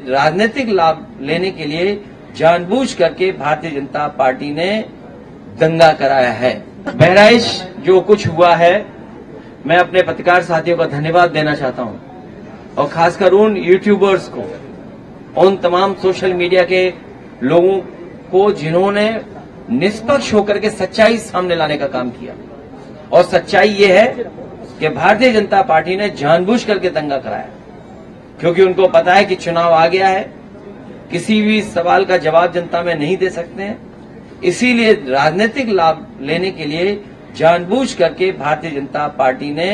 राजनीतिक लाभ लेने के लिए जानबूझ करके भारतीय जनता पार्टी ने दंगा कराया है। बहराइच जो कुछ हुआ है, मैं अपने पत्रकार साथियों का धन्यवाद देना चाहता हूं और खासकर उन यूट्यूबर्स को, उन तमाम सोशल मीडिया के लोगों को जिन्होंने निष्पक्ष होकर के सच्चाई सामने लाने का काम किया। और सच्चाई ये है कि भारतीय जनता पार्टी ने जानबूझ करके दंगा कराया, क्योंकि उनको पता है कि चुनाव आ गया है, किसी भी सवाल का जवाब जनता में नहीं दे सकते हैं। इसीलिए राजनीतिक लाभ लेने के लिए जानबूझ करके भारतीय जनता पार्टी ने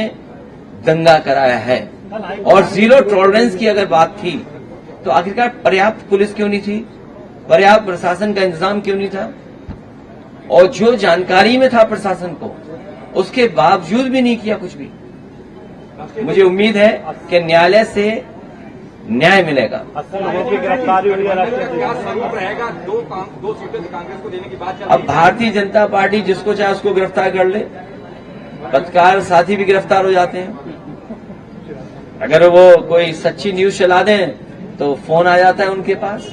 दंगा कराया है। और जीरो टॉलरेंस की अगर बात थी तो आखिरकार पर्याप्त पुलिस क्यों नहीं थी, पर्याप्त प्रशासन का इंतजाम क्यों नहीं था? और जो जानकारी में था प्रशासन को, उसके बावजूद भी नहीं किया कुछ भी। मुझे उम्मीद है कि न्यायालय से न्याय मिलेगा। 80 लोगों की गिरफ्तारी हुई है। दो सीटें कांग्रेस को देने की बात। अब भारतीय जनता पार्टी जिसको चाहे उसको गिरफ्तार कर ले, पत्रकार साथी भी गिरफ्तार हो जाते हैं। अगर वो कोई सच्ची न्यूज चला दें तो फोन आ जाता है उनके पास।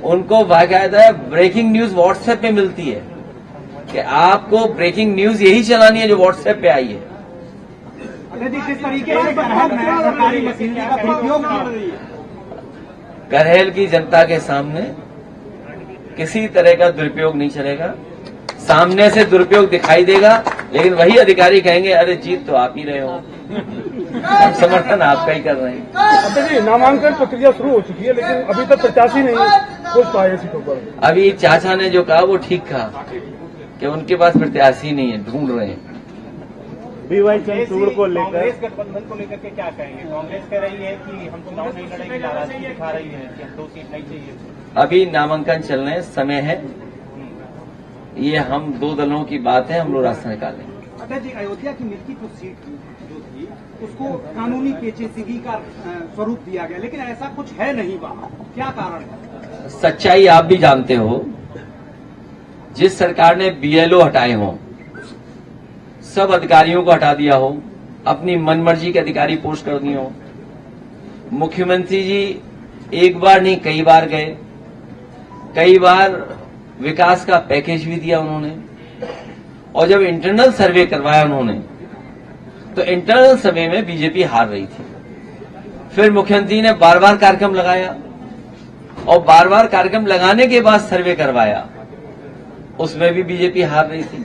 उनको बाकायदा ब्रेकिंग न्यूज व्हाट्सएप पे मिलती है कि आपको ब्रेकिंग न्यूज यही चलानी है जो व्हाट्सएप पे आई है। किस तरीके से सरकारी मशीनरी का दुरुपयोग करहल की जनता के सामने किसी तरह का दुरुपयोग नहीं चलेगा। सामने से दुरुपयोग दिखाई देगा, लेकिन वही अधिकारी कहेंगे अरे जीत तो आप ही रहे हो, हम समर्थन आपका ही कर रहे हैं। जी, नामांकन प्रक्रिया शुरू हो चुकी है, लेकिन अभी तक प्रत्याशी नहीं पहुंच पाए सीटों पर। अभी चाचा ने जो कहा वो ठीक कहा कि उनके पास प्रत्याशी नहीं है, ढूंढ रहे हैं। बीवाई चंद्रचूड़ को लेकर, कांग्रेस गठबंधन को लेकर के क्या कहेंगे? कांग्रेस कह रही है कि हम चुनाव नहीं लड़ेंगे, नाराजगी दिखा रही है कि हम 2 सीट नहीं चाहिए। अभी नामांकन चलने समय है, ये हम 2 दलों की बात है, हम लोग रास्ता निकालेंगे। अटल जी, अयोध्या की मिल्कीपुर सीट जो थी उसको कानूनी पेचीदगी का स्वरूप दिया गया, लेकिन ऐसा कुछ है नहीं वहाँ, क्या कारण है? सच्चाई आप भी जानते हो। जिस सरकार ने बीएलओ हटाए हों, सब अधिकारियों को हटा दिया हो, अपनी मनमर्जी के अधिकारी पोस्ट कर दिए हो, मुख्यमंत्री जी एक बार नहीं कई बार गए, कई बार विकास का पैकेज भी दिया उन्होंने, और जब इंटरनल सर्वे करवाया उन्होंने तो इंटरनल सर्वे में बीजेपी हार रही थी। फिर मुख्यमंत्री ने बार बार कार्यक्रम लगाया और बार बार कार्यक्रम लगाने के बाद सर्वे करवाया, उसमें भी बीजेपी हार रही थी।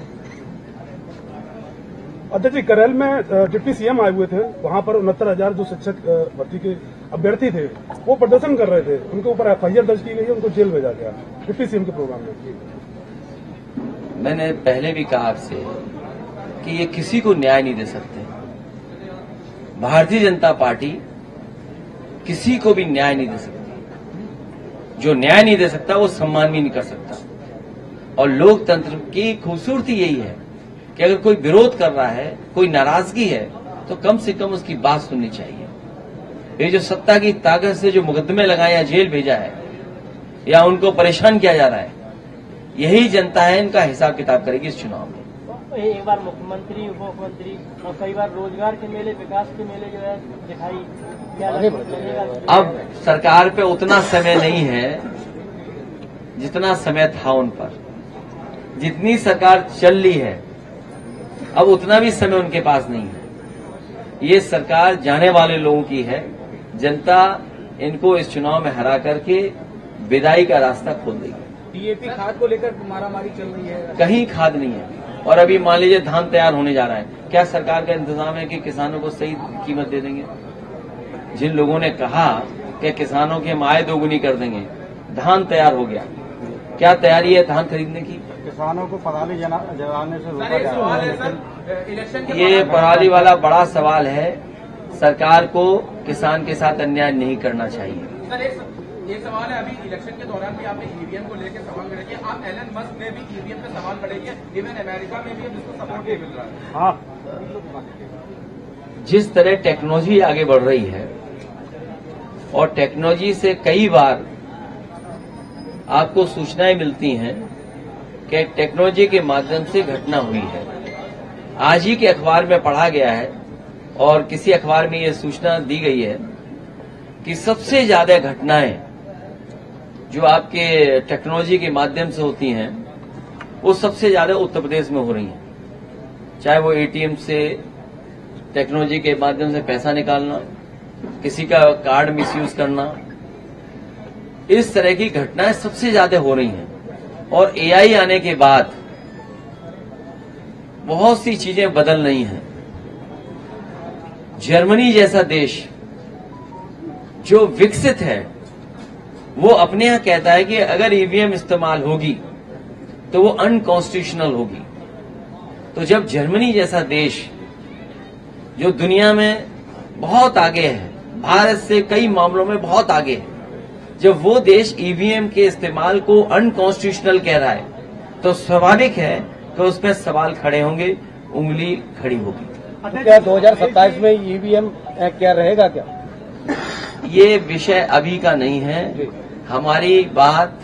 अध्यक्ष जी, करहल में डिप्टी सीएम आए हुए थे, वहां पर 69,000 जो शिक्षक भर्ती के अभ्यर्थी थे वो प्रदर्शन कर रहे थे, उनके ऊपर एफआईआर दर्ज की गई है, उनको जेल भेजा गया डिप्टी सीएम के प्रोग्राम में। मैंने पहले भी कहा आपसे कि ये किसी को न्याय नहीं दे सकते। भारतीय जनता पार्टी किसी को भी न्याय नहीं दे सकती। जो न्याय नहीं दे सकता वो सम्मान भी नहीं कर सकता। और लोकतंत्र की खूबसूरती यही है कि अगर कोई विरोध कर रहा है, कोई नाराजगी है, तो कम से कम उसकी बात सुननी चाहिए। ये जो सत्ता की ताकत से जो मुकदमे लगाए या जेल भेजा है या उनको परेशान किया जा रहा है, यही जनता है, इनका हिसाब किताब करेगी इस चुनाव में। एक बार मुख्यमंत्री, उप मुख्यमंत्री और कई बार रोजगार के मेले, विकास के मेले जो है दिखाई, क्या लगेगा? अब सरकार पे उतना समय नहीं है जितना समय था उन पर। जितनी सरकार चल रही है अब उतना भी समय उनके पास नहीं है। ये सरकार जाने वाले लोगों की है। जनता इनको इस चुनाव में हरा करके विदाई का रास्ता खोल देगी। डीएपी खाद को लेकर मारामारी चल रही है, कहीं खाद नहीं है। और अभी मान लीजिए धान तैयार होने जा रहा है, क्या सरकार का इंतजाम है कि किसानों को सही कीमत दे देंगे? जिन लोगों ने कहा कि किसानों की हम आय दोगुनी कर देंगे, धान तैयार हो गया, क्या तैयारी है धान खरीदने की? किसानों को पराली जलाने से रोका जा रहा है। ये पराली वाला बड़ा सवाल है। सरकार को किसान के साथ अन्याय नहीं करना चाहिए। सर, एक सवाल है, अभी इलेक्शन के दौरान भी आपने ईवीएम को लेकर सवाल खड़े किए। आप एलन मस्क ने भी ईवीएम पे सवाल खड़े किए, इवन अमेरिका में भी अब इसको सपोर्ट नहीं मिल रहा है। जिस तरह टेक्नोलॉजी आगे बढ़ रही है और टेक्नोलॉजी से कई बार आपको सूचनाएं मिलती हैं कि टेक्नोलॉजी के माध्यम से घटना हुई है। आज ही के अखबार में पढ़ा गया है और किसी अखबार में यह सूचना दी गई है कि सबसे ज्यादा घटनाएं जो आपके टेक्नोलॉजी के माध्यम से होती हैं वो सबसे ज्यादा उत्तर प्रदेश में हो रही हैं, चाहे वो एटीएम से टेक्नोलॉजी के माध्यम से पैसा निकालना, किसी का कार्ड मिसयूज करना, इस तरह की घटनाएं सबसे ज्यादा हो रही हैं। और एआई आने के बाद बहुत सी चीजें बदल रही हैं। जर्मनी जैसा देश जो विकसित है वो अपने यहां कहता है कि अगर ईवीएम इस्तेमाल होगी तो वो अनकॉन्स्टिट्यूशनल होगी। तो जब जर्मनी जैसा देश जो दुनिया में बहुत आगे है, भारत से कई मामलों में बहुत आगे है, जब वो देश ईवीएम के इस्तेमाल को अनकॉन्स्टिट्यूशनल कह रहा है तो स्वाभाविक है कि उसमें सवाल खड़े होंगे, उंगली खड़ी होगी। तो क्या 2027 में ईवीएम क्या रहेगा क्या? ये विषय अभी का नहीं है। हमारी बात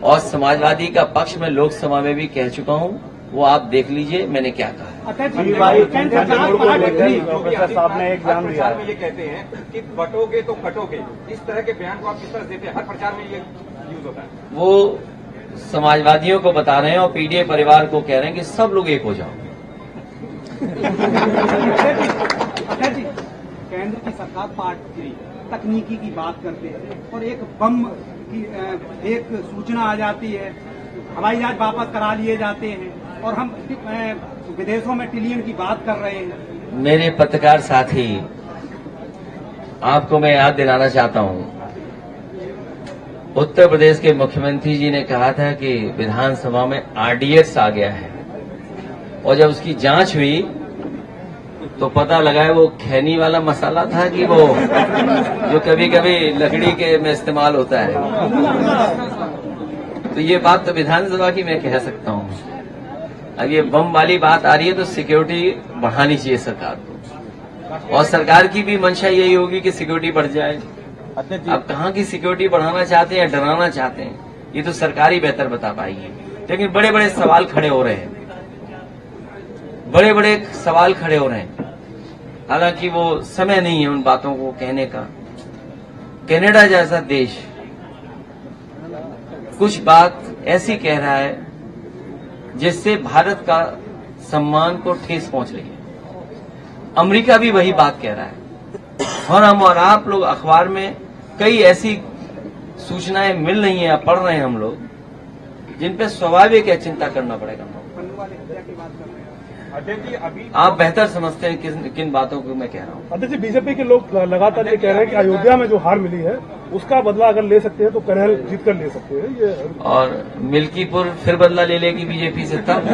और समाजवादी का पक्ष में लोकसभा में भी कह चुका हूं, वो आप देख लीजिए मैंने क्या कहा है। प्रोफेसर साहब ने एक बयान दिया है, ये कहते हैं कि बटोगे तो कटोगे, इस तरह के बयान को आप किस तरह देते हैं? हर प्रचार में ये यूज होता है। वो समाजवादियों को बता रहे हैं और पीडीए परिवार को कह रहे हैं कि सब लोग एक हो जाओ। अटल जी, केंद्र की सरकार पार्टी तकनीकी की बात करते हैं और एक बम की एक सूचना आ जाती है, हवाई जहाज वापस करा लिए जाते हैं और हम विदेशों में ट्रिलियन की बात कर रहे हैं। मेरे पत्रकार साथी, आपको मैं याद दिलाना चाहता हूं, उत्तर प्रदेश के मुख्यमंत्री जी ने कहा था कि विधानसभा में आरडीएक्स आ गया है और जब उसकी जांच हुई तो पता लगा है वो खैनी वाला मसाला था कि वो जो कभी कभी लकड़ी के में इस्तेमाल होता है। तो ये बात तो विधानसभा की मैं कह सकता हूं। अब ये बम वाली बात आ रही है तो सिक्योरिटी बढ़ानी चाहिए सरकार को, और सरकार की भी मंशा यही होगी कि सिक्योरिटी बढ़ जाए। अब कहाँ की सिक्योरिटी बढ़ाना चाहते हैं या डराना चाहते हैं, ये तो सरकार ही बेहतर बता पाएगी। लेकिन बड़े बड़े सवाल खड़े हो रहे हैं, बड़े बड़े सवाल खड़े हो रहे हैं। हालांकि वो समय नहीं है उन बातों को कहने का। कनाडा जैसा देश कुछ बात ऐसी कह रहा है जिससे भारत का सम्मान को ठेस पहुंच रही है। अमेरिका भी वही बात कह रहा है और हम और आप लोग अखबार में कई ऐसी सूचनाएं मिल रही हैं या पढ़ रहे हैं हम लोग, जिन पे स्वाभाविक है चिंता करना पड़ेगा। आप बेहतर समझते हैं किन बातों को मैं कह रहा हूँ। अध्यक्ष जी, बीजेपी के लोग लगातार ये कह रहे हैं कि अयोध्या में जो हार मिली है उसका बदला अगर ले सकते हैं तो कन्हैया जीत कर ले सकते हैं। ये और मिल्कीपुर फिर बदला ले लेगी बीजेपी से तब